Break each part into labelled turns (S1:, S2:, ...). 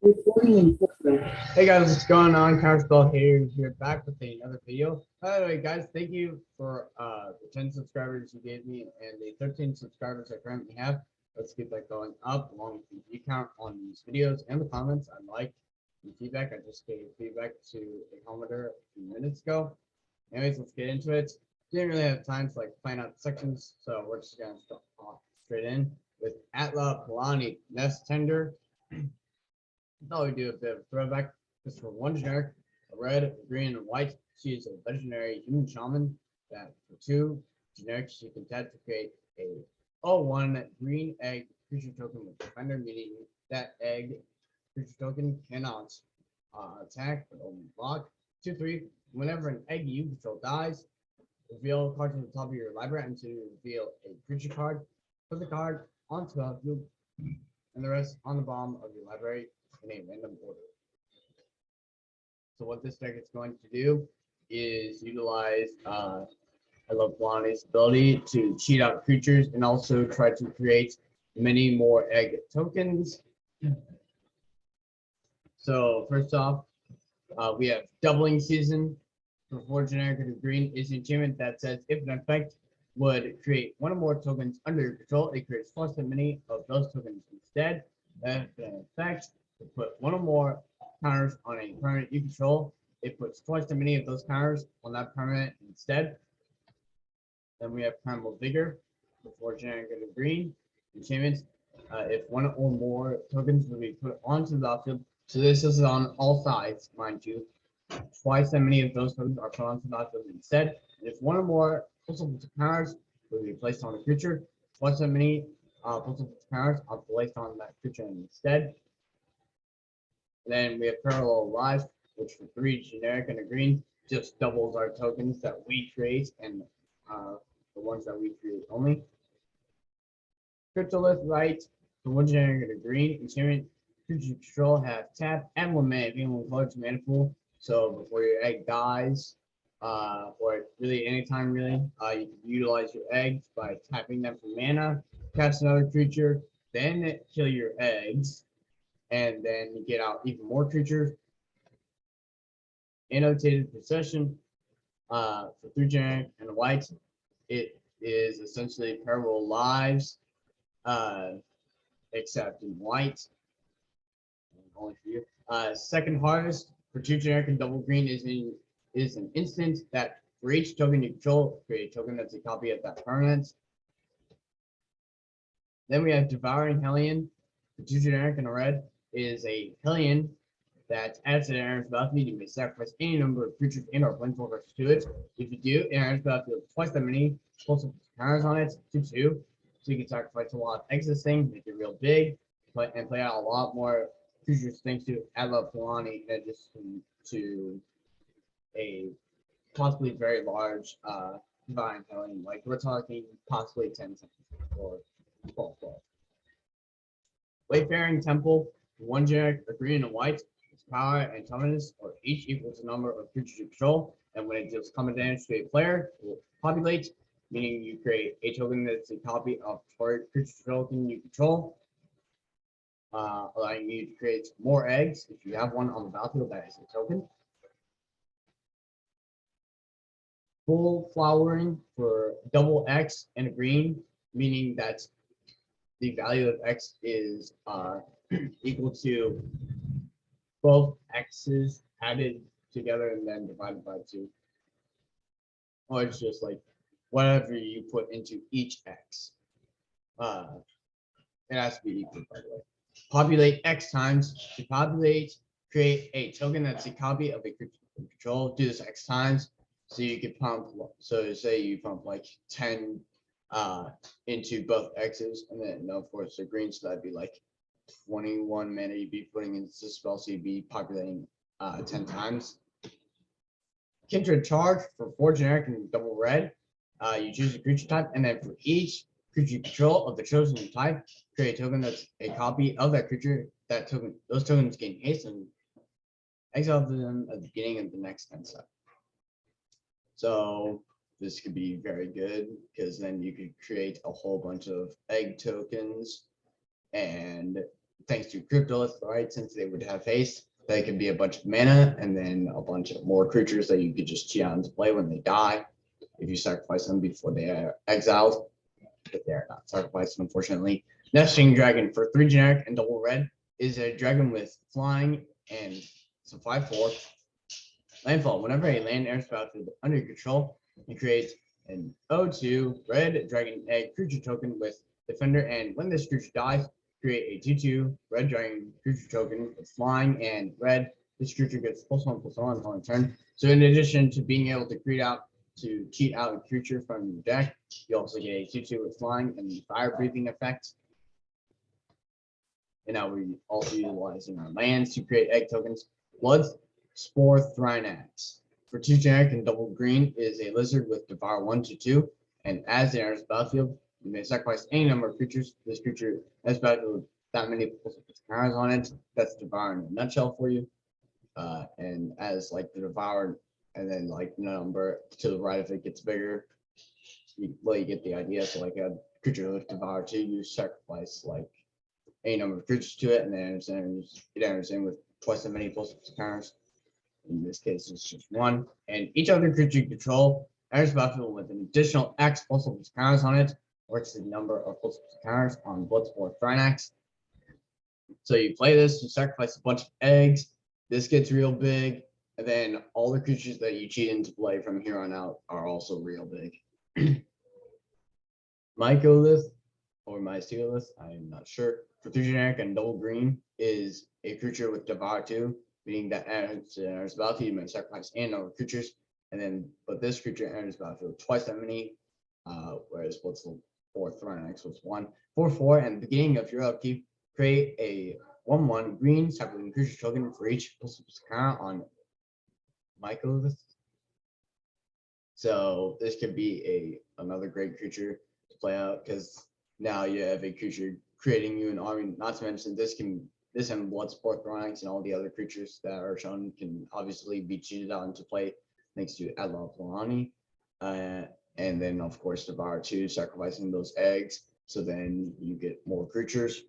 S1: Hey guys, what's going on? Counterspell here back with another video. By the way, guys, thank you for the 10 subscribers you gave me and the 13 subscribers I currently have. Let's get that going up along with the view count on these videos and the comments. I like the feedback. I just gave feedback to a commenter a few minutes ago. Anyways, let's get into it. Didn't really have time to like plan out sections, so we're just gonna start off straight in with Atla, Palani, Nest Tender. Thought we'd do a bit of throwback just for one generic, a red, a green, and white. She is a legendary human shaman that for two generics you can tap to create a 0/1 green egg creature token with defender, meaning that egg creature token cannot attack but only block. 2/3. Whenever an egg you control dies, reveal a card to the top of your library until you reveal a creature card. Put the card onto the field and the rest on the bottom of your library in a random order. So what this deck is going to do is utilize I love Palani's ability to cheat out creatures and also try to create many more egg tokens. So first off, we have Doubling Season. For 4 generic and green is an achievement that says if an effect would create one or more tokens under your control, it creates twice as many of those tokens instead. If an effect would put one or more counters on a permanent you control, it puts twice as many of those counters on that permanent instead. Then we have Primal Vigor for 4 generic and green enchantments. If one or more tokens would be put onto the battlefield, so this is on all sides, mind you. Twice as many of those tokens are put onto the battlefield instead. And if one or more postal counters will be placed on a creature, twice as many postal counters are placed on that creature instead. And then we have Parallel Lives, which for 3 generic and a green just doubles our tokens that we create and the ones that we create only. Cryptolith Right, for 1 generic and a green enchantment, creature control have tap and 1 mana, being 1 color to mana pool. So before your egg dies, or really anytime really, you can utilize your eggs by tapping them for mana, cast another creature, then kill your eggs, and then you get out even more creatures. Annotated Procession, for 3 generic and white, it is essentially Parallel Lives, except in white. Only for you. Second Harvest for 2 generic and double green is an instant that for each token you control, create a token that's a copy of that permanent. Then we have Devouring Hellion for 2 generic and a red is a Hellion that adds to the Aaron's battlefield. You may sacrifice any number of creatures and or planeswalkers to it. If you do, Aaron's battlefield twice that many postal counters on it, 2/2. So you can sacrifice a lot of excess things, make it real big, and play out a lot more creatures thanks to Atla Palani in addition to a possibly very large Divine Hellion. Like we're talking possibly 10 seconds or 12. Wayfaring Temple, 1 generic, a green and a white. Its power and toughness are each equal to the number of creatures you control, and when it deals combat damage to a player, it will populate, meaning you create a token that's a copy of target creature token you control, allowing you to create more eggs. If you have one on the battlefield, that is a token. Full Flowering for double X and a green, meaning that the value of X is equal to both X's added together and then divided by 2. Or it's just like whatever you put into each X. It has to be equal, by the way. Populate X times. To populate, create a token that's a copy of a creature control. Do this X times. So you can pump, so say you pump like 10 into both X's, and then of course the green, so that'd be like 21 mana you'd be putting into the spell, so you'd be populating 10 times. Kindred Charge for 4 generic and double red. You choose a creature type, and then for each creature you control of the chosen type, create a token that's a copy of that creature. That token, those tokens gain haste and exile them at the beginning of the next 10 step. So this could be very good because then you could create a whole bunch of egg tokens and thanks to Cryptolith, right? Since they would have haste, they could be a bunch of mana and then a bunch of more creatures that you could just cheat out into play when they die if you sacrifice them before they are exiled. But they are not sacrificed, unfortunately. Nesting Dragon for 3 generic and double red is a dragon with flying and it's a 5/4 landfall. Whenever a land enters battlefield under your control, you create an 0/2 red dragon egg creature token with defender, and when this creature dies, create a 2/2 red dragon creature token with flying and red. This creature gets +1/+1 on turn. So in addition to being able to cheat out a creature from your deck, you also get a 2/2 with flying and the fire breathing effect. And now we're also utilizing our lands to create egg tokens. Blood Spore Thrinax. For 2 generic and double green is a lizard with Devour 1/2, and as it enters the battlefield, you may sacrifice any number of creatures. This creature has battlefield that many cards on it. That's Devour in a nutshell for you. And as like the Devour, and then like number to the right, if it gets bigger, you get the idea. So like a creature with Devour 2, you sacrifice like any number of creatures to it, and then it enters in with twice as many counters. In this case, it's just 1. And each other creature you control enters battlefield with an additional X counters on it, or it's the number of counters on Bloodsport Thrinax. So you play this, you sacrifice a bunch of eggs. This gets real big, and then all the creatures that you cheat into play from here on out are also real big. Mycolith or Mycolith, I'm not sure. For 3 generic and double green is a creature with Devour 2, meaning that enters battlefield, you may sacrifice and number of creatures, and then but this creature enters battlefield twice that many, whereas what's the fourth Thrinax was 1. 4/4, and the beginning of your upkeep, create a 1/1 green separating creature token for each counter on Mycolith. So this could be another great creature to play out, because now you have a creature creating you an army. Not to mention this and Bloodsport Thrinax and all the other creatures that are shown can obviously be cheated out into play thanks to Atla Palani. And then of course Devour 2, sacrificing those eggs, so then you get more creatures.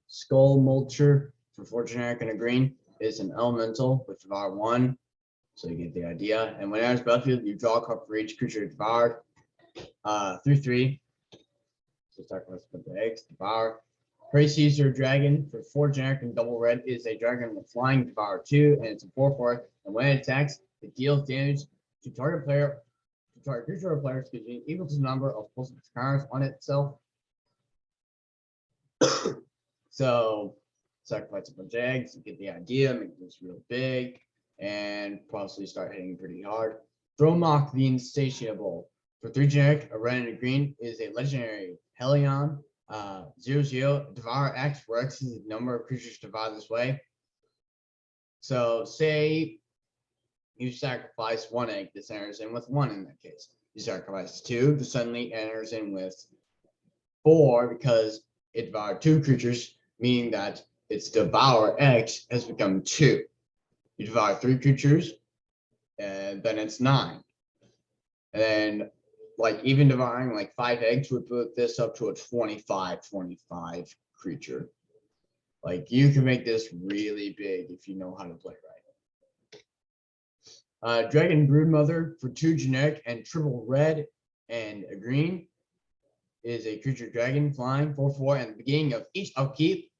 S1: Skull Mulcher for 4 generic and a green is an elemental with Devour 1. So you get the idea. And when it enters battlefield, you draw a card for each creature devoured. 3/3. So sacrifice a bunch of eggs, Devour. Prey Caesar Dragon for 4 generic and double red is a dragon with flying, Devour 2, and it's a 4/4. And when it attacks, it deals damage to target creature or player, equal to the number of counters on itself. So sacrifice a bunch of eggs, you get the idea, make this real big, and possibly start hitting pretty hard. Dromok the Insatiable. For 3 generic, a red and a green is a legendary Helion. 0/0, Devour X, where X is the number of creatures devoured this way. So say you sacrifice 1 egg, this enters in with 1 in that case. You sacrifice 2, this suddenly enters in with 4 because it devoured 2 creatures, meaning that its Devour X has become 2. You devour 3 creatures, and then it's 9. And then like even devouring like 5 eggs would put this up to a 25 creature. Like you can make this really big if you know how to play right. Dragon Broodmother for 2 generic and triple red and a green is a creature dragon flying 4/4, and the beginning of each upkeep,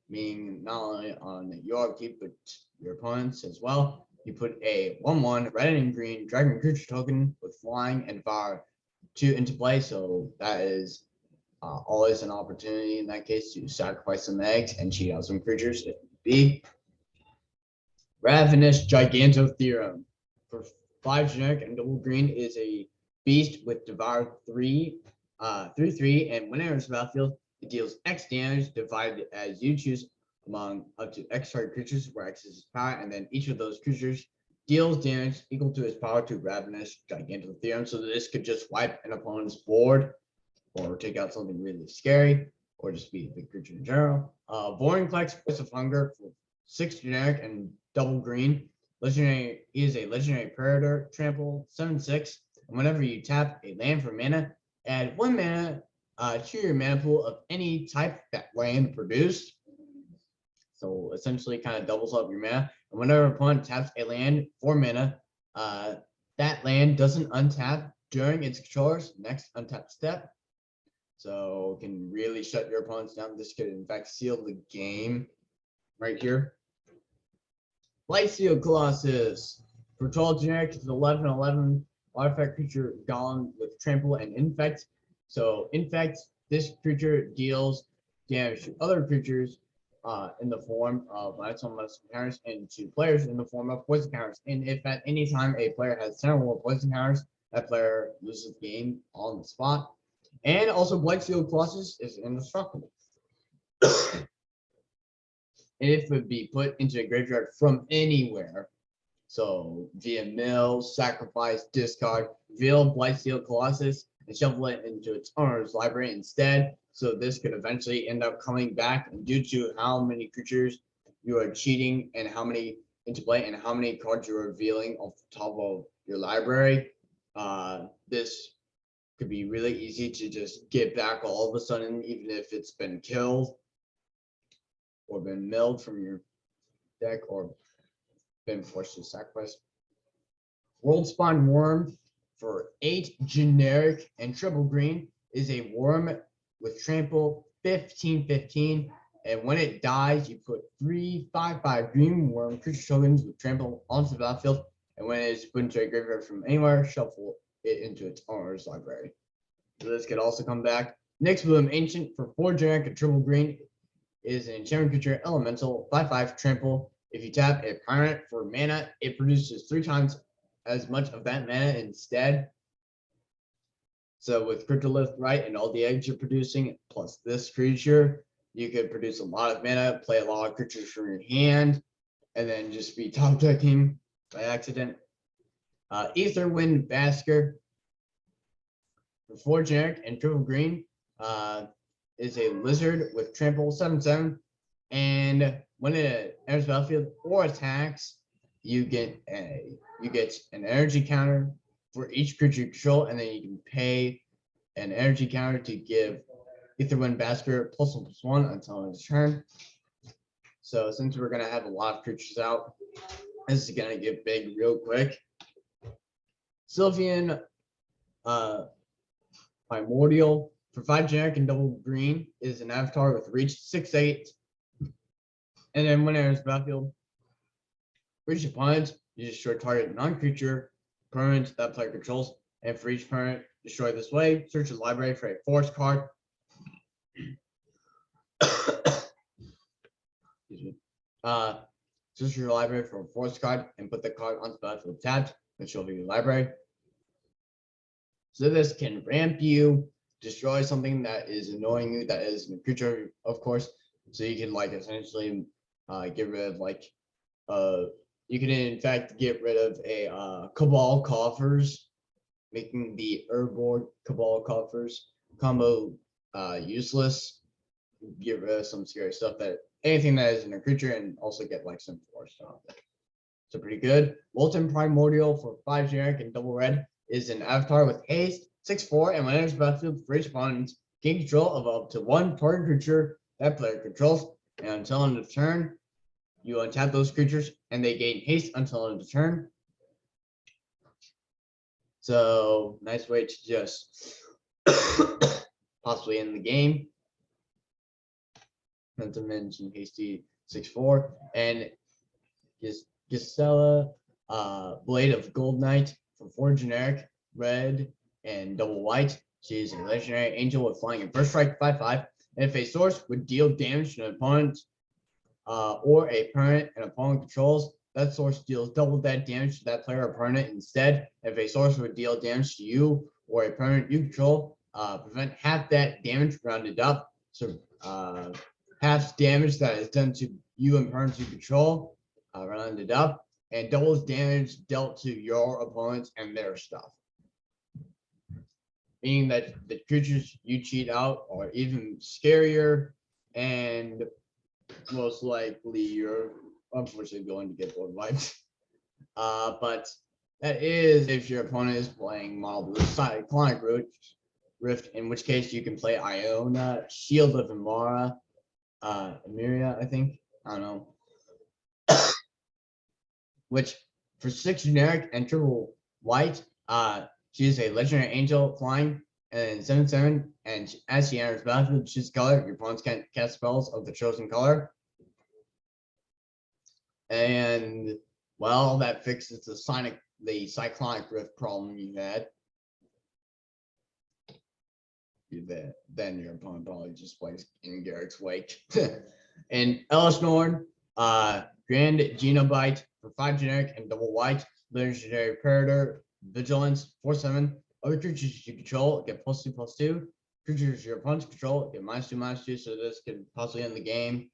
S1: meaning not only on your upkeep but your opponents as well, you put a 1/1 red and green dragon creature token with flying and Devour 2 into play. So that is always an opportunity in that case to sacrifice some eggs and cheat out some creatures if it be. Ravenous Gigantotheorem for 5 generic and double green is a beast with Devour 3, 3/3, and when it enters the battlefield, it deals X damage divided as you choose among up to X target creatures, where X is its power, and then each of those creatures deals damage equal to its power to Ravenous Gigantotheorem. So this could just wipe an opponent's board, or take out something really scary, or just be a big creature in general. Vorinclex, Voice of Hunger for 6 generic and double green. Legendary is a legendary predator, trample 7/6, and whenever you tap a land for mana, add 1 mana to your mana pool of any type that land produced. So essentially kind of doubles up your mana. And whenever opponent taps a land for mana, that land doesn't untap during its controller's next untap step. So can really shut your opponents down. This could in fact seal the game right here. Lightsteel Colossus. For 12 generic, it's 11/11 artifact creature golem with trample and infect. So infect, this creature deals damage to other creatures in the form of -1/-1 counters and to players in the form of poison counters. And if at any time a player has 10 or more poison counters, that player loses the game on the spot. And also Blightsteel Colossus is indestructible. And it would be put into a graveyard from anywhere. So via mill, sacrifice, discard, veil Blightsteel Colossus, and shuffle it into its owner's library instead. So this could eventually end up coming back, and due to how many creatures you are cheating and how many into play and how many cards you're revealing off the top of your library, this could be really easy to just get back all of a sudden, even if it's been killed or been milled from your deck or been forced to sacrifice. World Spawn Worm for 8 generic and triple green is a worm with trample 15/15. And when it dies, you put 3/5/5 green worm creature tokens with trample onto the battlefield. And when it is put into a graveyard from anywhere, shuffle it into its owner's library. So this could also come back. Next Bloom Ancient for 4 generic and triple green is an enchantment creature elemental 5/5 trample. If you tap a permanent for mana, it produces 3 times as much of that mana instead. So with Cryptolith, right, and all the eggs you're producing, plus this creature, you could produce a lot of mana, play a lot of creatures from your hand, and then just be top decking by accident. Aetherwind Basker for 4 generic and triple green is a lizard with trample 7/7, and when it enters the battlefield or attacks, you get an energy counter for each creature you control, and then you can pay an energy counter to give Aetherwind Basker +1/+1 until its turn. So since we're gonna have a lot of creatures out, this is gonna get big real quick. Sylvian Primordial for 5 generic and double green is an avatar with reach 6/8. And then when it enters the battlefield, for each opponent, you destroy target non-creature permanent that player controls. And for each permanent destroyed this way, search the library for a force card. Search your library for a force card and put the card onto the battlefield tapped and show your library. So this can ramp you, destroy something that is annoying you, that is a creature, of course. So you can like essentially get rid of like you can in fact get rid of a Cabal Coffers, making the Urborg Cabal Coffers combo useless. Get rid of some scary stuff, that anything that isn't a creature, and also get like some force stuff. So pretty good. Molten Primordial for 5 generic and double red is an avatar with haste 6/4, and when it enters the battlefield, for each opponent, gain control of up to 1 target creature that player controls, and until end of turn, you untap those creatures and they gain haste until end of turn. So nice way to just possibly end the game. Not to mention hasty 6/4, and Gisela Blade of Gold Knight for 4 generic, red and double white. She's a legendary angel with flying and first strike 5/5. And if a source would deal damage to an opponent or a permanent an opponent controls, that source deals double that damage to that player or permanent instead. If a source would deal damage to you or a permanent you control, prevent half that damage rounded up. So half damage that is done to you and permanents you control, rounded up, and doubles damage dealt to your opponents and their stuff. Meaning that the creatures you cheat out are even scarier, and most likely you're unfortunately going to get board wiped. But that is if your opponent is playing Mono Blue Cyclonic Root, Rift, in which case you can play Iona, Shield of Amara, Emiria, I think. I don't know. Which for 6 generic and triple white, she is a legendary angel flying and 7/7, and as she enters battlefield, choose color. Your opponents can't cast spells of the chosen color. And well, that fixes the cyclonic rift problem you had. Then your opponent probably just plays in Garrick's Wake. And Ellisnorn, Grand Genobite for 5 generic and double white, legendary Predator, Vigilance, 4/7. Other creatures you control get +2/+2. Creatures your opponents control get -2/-2, so this could possibly end the game.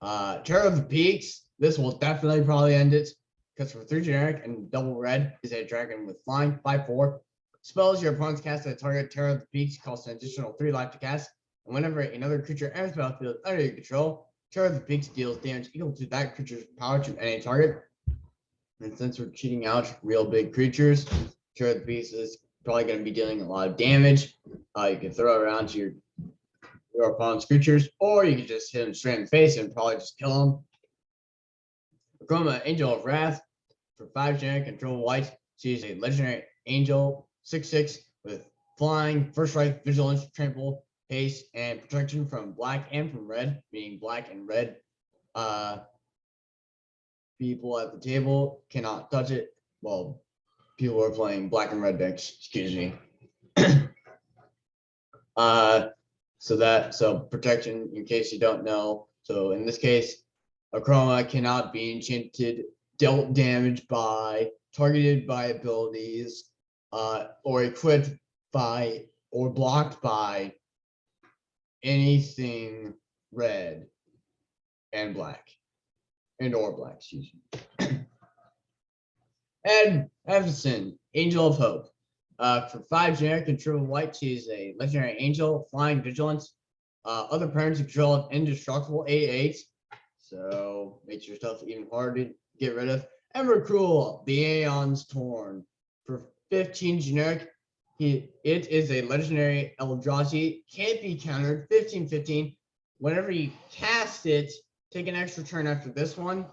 S1: Terror of the Peaks, this will definitely probably end it, because for 3 generic and double red is a dragon with flying, 5/4. Spells your opponents cast at target Terror of the Peaks cost an additional 3 life to cast, and whenever another creature enters the battlefield under your control, Terror of the Peaks deals damage equal to that creature's power to any target. And since we're cheating out real big creatures, Terror of the Peaks is probably going to be dealing a lot of damage. You can throw it around to your opponent's creatures, or you can just hit him straight in the face and probably just kill him. Chroma, Angel of Wrath for 5 generic control white. She's a legendary angel, 6/6 with flying, first strike, vigilance, trample, haste, and protection from black and from red, meaning black and red. People at the table cannot touch it. Well, people are playing black and red decks, excuse me. So protection, in case you don't know. So in this case, a chroma cannot be enchanted, dealt damage by, targeted by abilities, or equipped by, or blocked by anything red and black, and or black, excuse me. And Everson, Angel of Hope. For 5 generic and triple white, she's a legendary angel, flying, vigilance. Other parents control indestructible 8/8. So makes your stuff even harder to get rid of. Emrakul, the Aeon's Torn. For 15 generic, it is a legendary Eldrazi, can't be countered, 15/15. Whenever you cast it, take an extra turn after this one.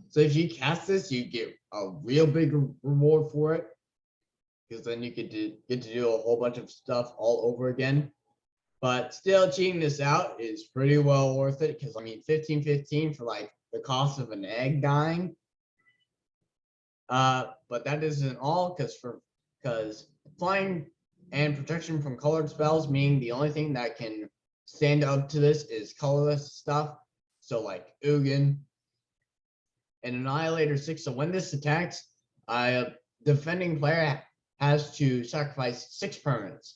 S1: So if you cast this, you get a real big reward for it, because then you get to do a whole bunch of stuff all over again. But still, cheating this out is pretty well worth it, because I mean 15/15 for like the cost of an egg dying. But that isn't all, because flying and protection from colored spells, meaning the only thing that can stand up to this is colorless stuff. So like Ugin and Annihilator 6. So when this attacks, defending player has to sacrifice 6 permanents.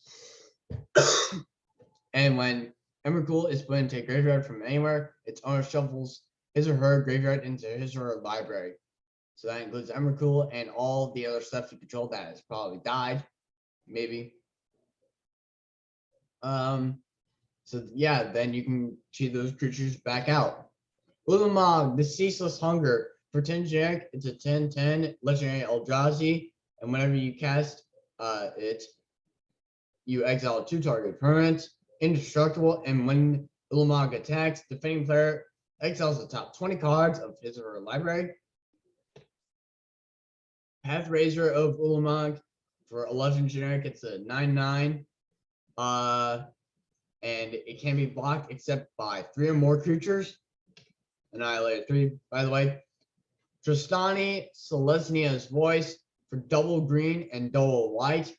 S1: And when Emrakul is put into a graveyard from anywhere, its owner shuffles his or her graveyard into his or her library. So that includes Emrakul and all the other stuff you control that has probably died, maybe. So yeah, then you can cheat those creatures back out. Ulamog, the Ceaseless Hunger. For 10 generic, it's a 10/10 legendary Eldrazi, and whenever you cast it, you exile 2 target permanents, indestructible, and when Ulamog attacks, defending player exiles the top 20 cards of his or her library. Pathrazer of Ulamog for 11 generic, it's a 9/9. And it can be blocked except by 3 or more creatures. Annihilator 3, by the way. Tristani, Selesnia's Voice for double green and double white.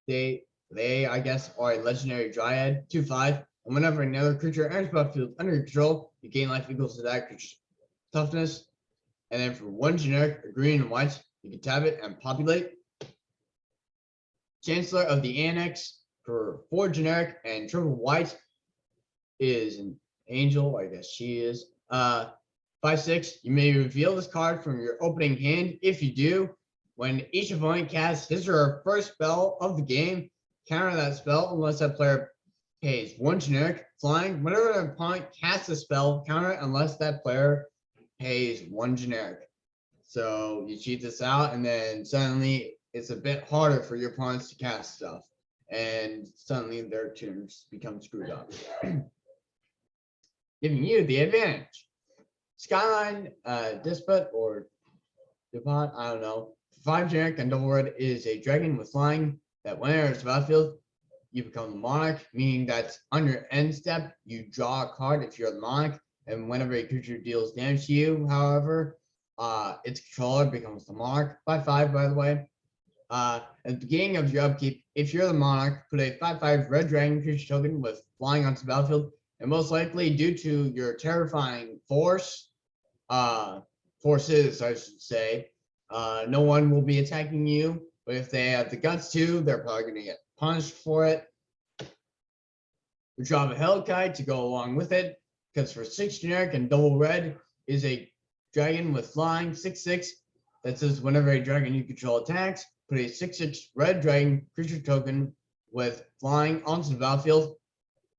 S1: They I guess are a legendary dryad, 2/5. And whenever another creature enters battlefield under your control, you gain life equals to that creature's toughness. And then for 1 generic, a green and white, you can tap it and populate. Chancellor of the Annex for 4 generic and triple white is an angel, I guess she is. 5/6. You may reveal this card from your opening hand. If you do, when each opponent casts his or her first spell of the game, counter that spell unless that player pays 1 generic. Flying, whenever an opponent casts a spell, counter it unless that player pays 1 generic. So you cheat this out, and then suddenly it's a bit harder for your opponents to cast stuff. and suddenly their turns become screwed up, giving you the advantage. Skyline Despot or DuPont, I don't know. 5 generic and double red is a dragon with flying that whenever it's battlefield, you become the monarch, meaning that on your end step, you draw a card if you're the monarch, and whenever a creature deals damage to you, however, its controller becomes the monarch by 5, by the way. At the beginning of your upkeep, if you're the monarch, put a 5/5 red dragon creature token with flying onto the battlefield, and most likely due to your terrifying forces, I should say, no one will be attacking you. But if they have the guts to, they're probably going to get punished for it. We drop a Hellkite to go along with it, because for 6 generic and double red is a dragon with flying 6/6 that says whenever a dragon you control attacks, put a 6/6 red dragon creature token with flying onto the battlefield.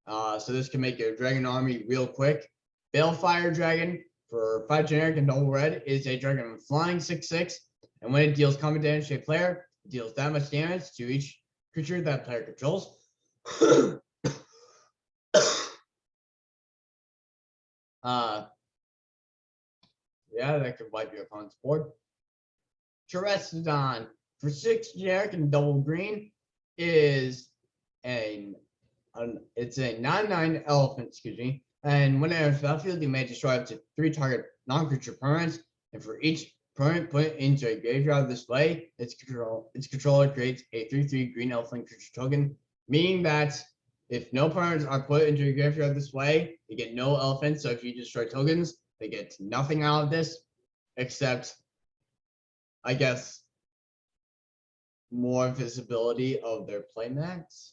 S1: So this can make your dragon army real quick. Balefire Dragon for 5 generic and double red is a dragon with flying 6/6, and when it deals combat damage to a player, it deals that much damage to each creature that player controls. Yeah, that could wipe your opponent's board. Terestodon for 6 generic and double green is it's a 9/9 elephant, excuse me. And when it enters the battlefield, you may destroy up to 3 target non-creature permanents, and for each permanent put into a graveyard this way, its controller creates a 3/3 green elephant creature token, meaning that if no permanents are put into a graveyard this way, they get no elephants. So if you destroy tokens, they get nothing out of this, except, I guess, more visibility of their playmats.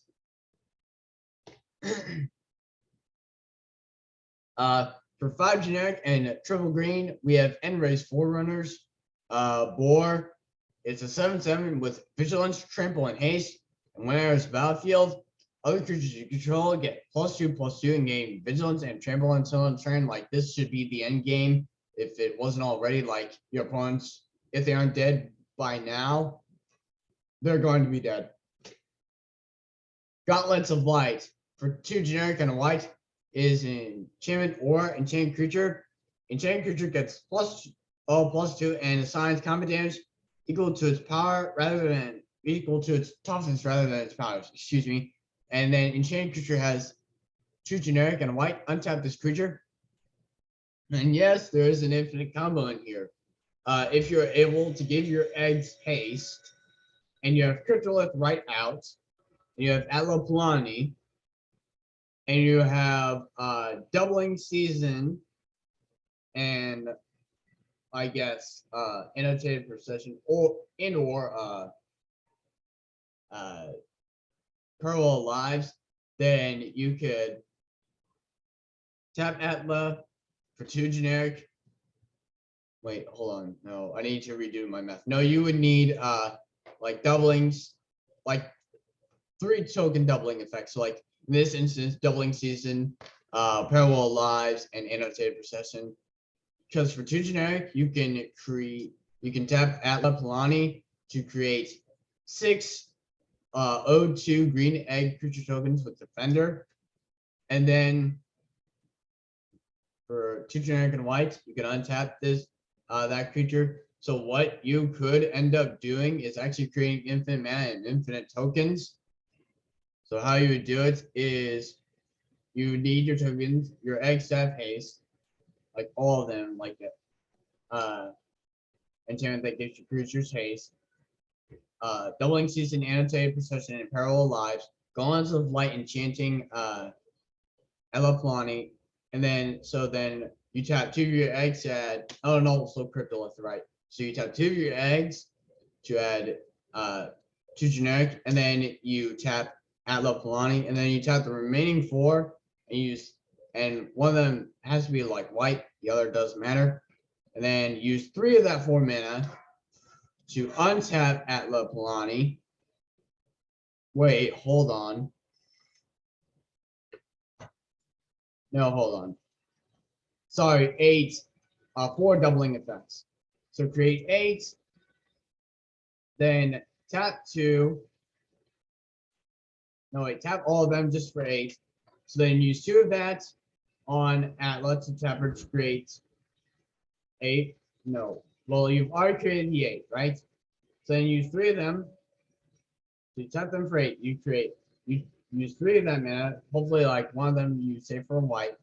S1: For 5 generic and triple green, we have Enray's Forerunners. Boar, it's a 7/7 with vigilance, trample, and haste. And when it enters the battlefield, other creatures you control get +2/+2 and gain vigilance and trample until end turn. Like, this should be the end game if it wasn't already. Like, your opponents, if they aren't dead by now, they're going to be dead. Gauntlets of Light for 2 generic and a white is an enchantment or enchanted creature. Enchanted creature gets +2 and assigns combat damage equal to its power rather than equal to its toughness rather than its powers. Excuse me. And then enchanted creature has 2 generic and a white. Untap this creature. And yes, there is an infinite combo in here. If you're able to give your eggs haste, and you have Cryptolith right out, and you have Atla Palani, and you have doubling season, and I guess annotated procession or parallel lives, then you could tap Atla for 2 generic. Wait, hold on. No, I need to redo my math. No, you would need like doublings, like 3 token doubling effects. So like in this instance, doubling season, parallel lives, and annotated procession. Because for 2 generic, you can tap Atla Palani to create 6 O2 green egg creature tokens with Defender. And then for 2 generic and white, you can untap that creature. So what you could end up doing is actually creating infinite mana and infinite tokens. So how you would do it is you need your tokens, your eggs to have haste, like all of them, like enchantment that gives your creatures haste, doubling season, annotated procession, and parallel lives, gauntlets of light, enchanting Atla Palani, and then you tap 2 of your eggs to add, oh no, so Cryptolith, right? So you tap 2 of your eggs to add 2 generic, and then you tap Atla Palani, and then you tap the remaining 4, and one of them has to be like white, the other doesn't matter. And then use 3 of that 4 mana to untap Atla Palani. Wait, hold on. No, hold on. Sorry, 8, 4 doubling effects. So create 8, then tap 2, No, wait, tap all of them just for 8. So then use 2 of that on Atla to tap her to create 8. No. Well, you've already created the 8, right? So then use 3 of them. So you tap them for 8. You use 3 of them, man. Hopefully, like one of them you save for a white,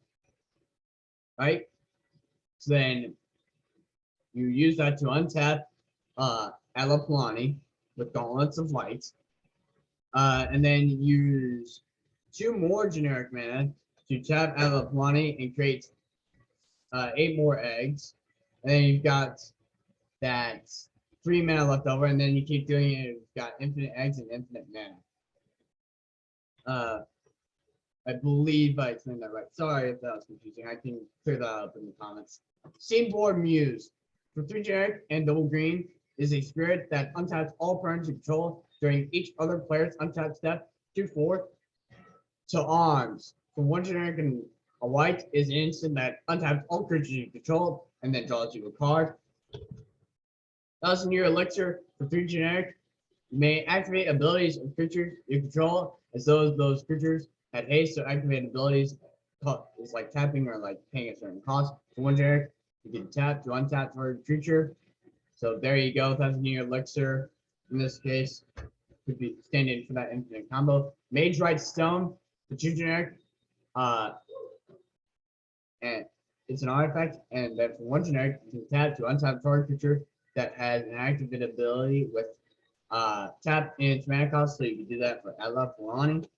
S1: right? So then you use that to untap Atla Palani with Gauntlets of Light. And then use 2 more generic mana to tap Atla Palani and create 8 more eggs. And then you've got that 3 mana left over, and then you keep doing it. You've got infinite eggs and infinite mana. I believe I explained that right. Sorry if that was confusing. I can clear that up in the comments. Steamboard Muse. For 3 generic and double green is a spirit that untaps all permanents you control during each other player's untap step 2/4 to arms. For 1 generic and a white is an instant that untaps all creatures you control and then draws you a card. 1,000-year elixir for 3 generic. You may activate abilities of creatures you control as though those creatures had haste, so activate abilities is like tapping or like paying a certain cost. For 1 generic, you can tap to untap for a creature. So there you go, 1,000-year elixir. In this case, could be standing for that infinite combo. Mage Right Stone for 2 generic. And it's an artifact, and then for 1 generic, you can tap to untap target creature that has an activated ability with tap in its mana cost, so you can do that for Atla Palani.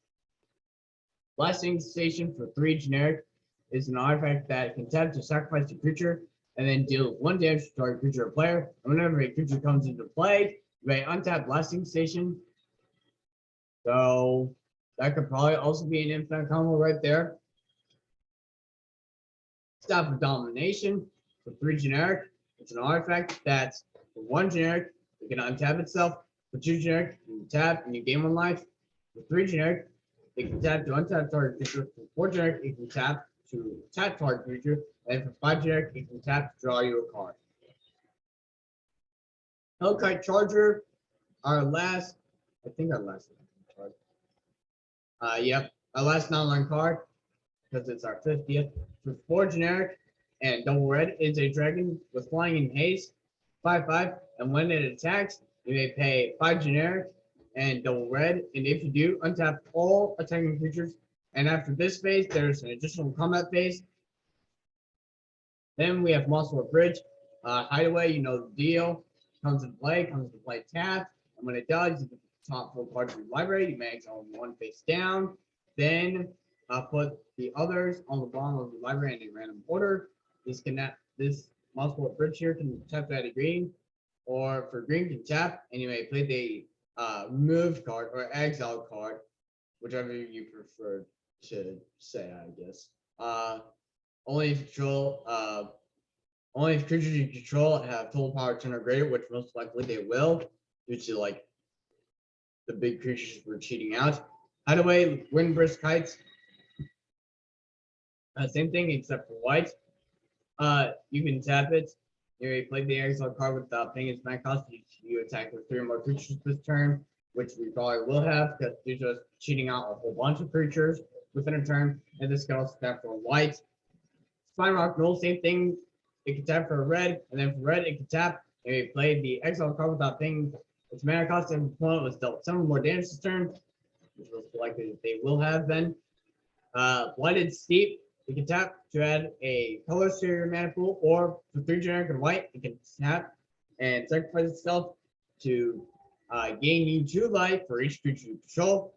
S1: Blasting Station for 3 generic is an artifact that can tap to sacrifice a creature and then deal 1 damage to target creature or player. And whenever a creature comes into play, you may untap Blasting Station. So that could probably also be an infinite combo right there. Staff of Domination for 3 generic. It's an artifact that for 1 generic, it can untap itself. For 2 generic, you can tap and you gain 1 life. For 3 generic, it can tap to untap target creature. For 4 generic, it can tap to tap target creature. And for 5 generic, it can tap to draw you a card. Hellkite Charger, our last, I think our last card. Yep, our last non-land card, because it's our 50th. For 4 generic and double red is a dragon with flying and haste, 5/5, and when it attacks, you may pay 5 generic and double red, and if you do, untap all attacking creatures. And after this phase, there's an additional combat phase. Then we have Mosswort Bridge, Hideaway. You know the deal. Comes into play tap, and when it does, you put the top 4 cards of your library. You may exile 1 face down. Then put the others on the bottom of the library in a random order. This Mosswort Bridge here can tap to add a green, or for green can tap, and you may play the removed card or exiled card, whichever you prefer to say, I guess. Only if creatures you control have total power 10 or greater, which most likely they will, due to like the big creatures we're cheating out. Hideaway, Windbrisk Heights. Same thing except for white. You can tap it. You play the exile card without paying its mana cost. You attack with 3 or more creatures this turn, which we probably will have because you're just cheating out a whole bunch of creatures within a turn. And this can also tap for white. Spine Rock Knoll, same thing. It can tap for red, and then for red, it can tap. And you play the exile card without paying its mana cost, and the opponent was dealt 7 more damage this turn, which was likely that they will have then. Blighted Steep, you can tap to add a color to your mana pool, or for 3 generic and white, it can tap and sacrifice itself to gain you 2 life for each creature you control.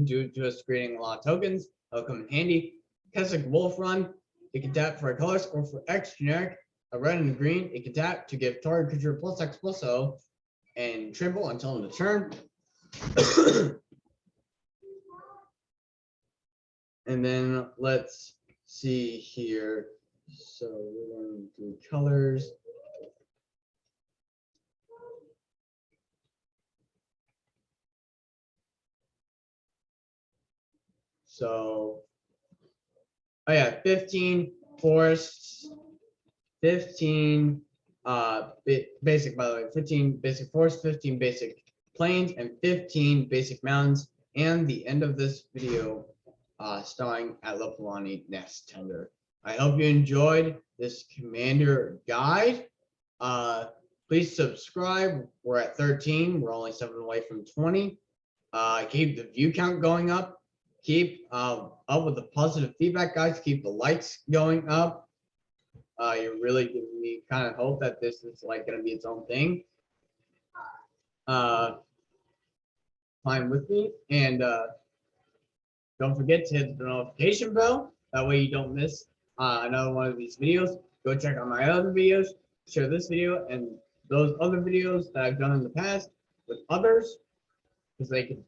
S1: Due to us creating a lot of tokens, that'll come in handy. Keswick Wolf Run, it can tap for a colors, or for X generic, a red and a green, it can tap to give target creature +X/+0 and trample until end of turn. And then let's see here. So we're going to do colors. So, oh yeah, 15 forests, 15 basic, by the way, 15 basic forests, 15 basic plains, and 15 basic mountains. and the end of this video, starring Atla Palani Nest Tender. I hope you enjoyed this commander guide. Please subscribe. We're at 13. We're only 7 away from 20. Keep the view count going up. Keep up with the positive feedback, guys. Keep the likes going up. You're really giving me kind of hope that this is like going to be its own thing. Climb with me, and don't forget to hit the notification bell. That way you don't miss another one of these videos. Go check out my other videos. Share this video and those other videos that I've done in the past with others, because they could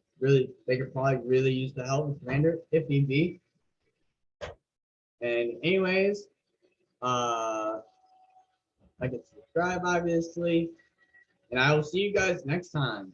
S1: probably really use the help of Commander if need be. And anyways, like and subscribe obviously, and I will see you guys next time.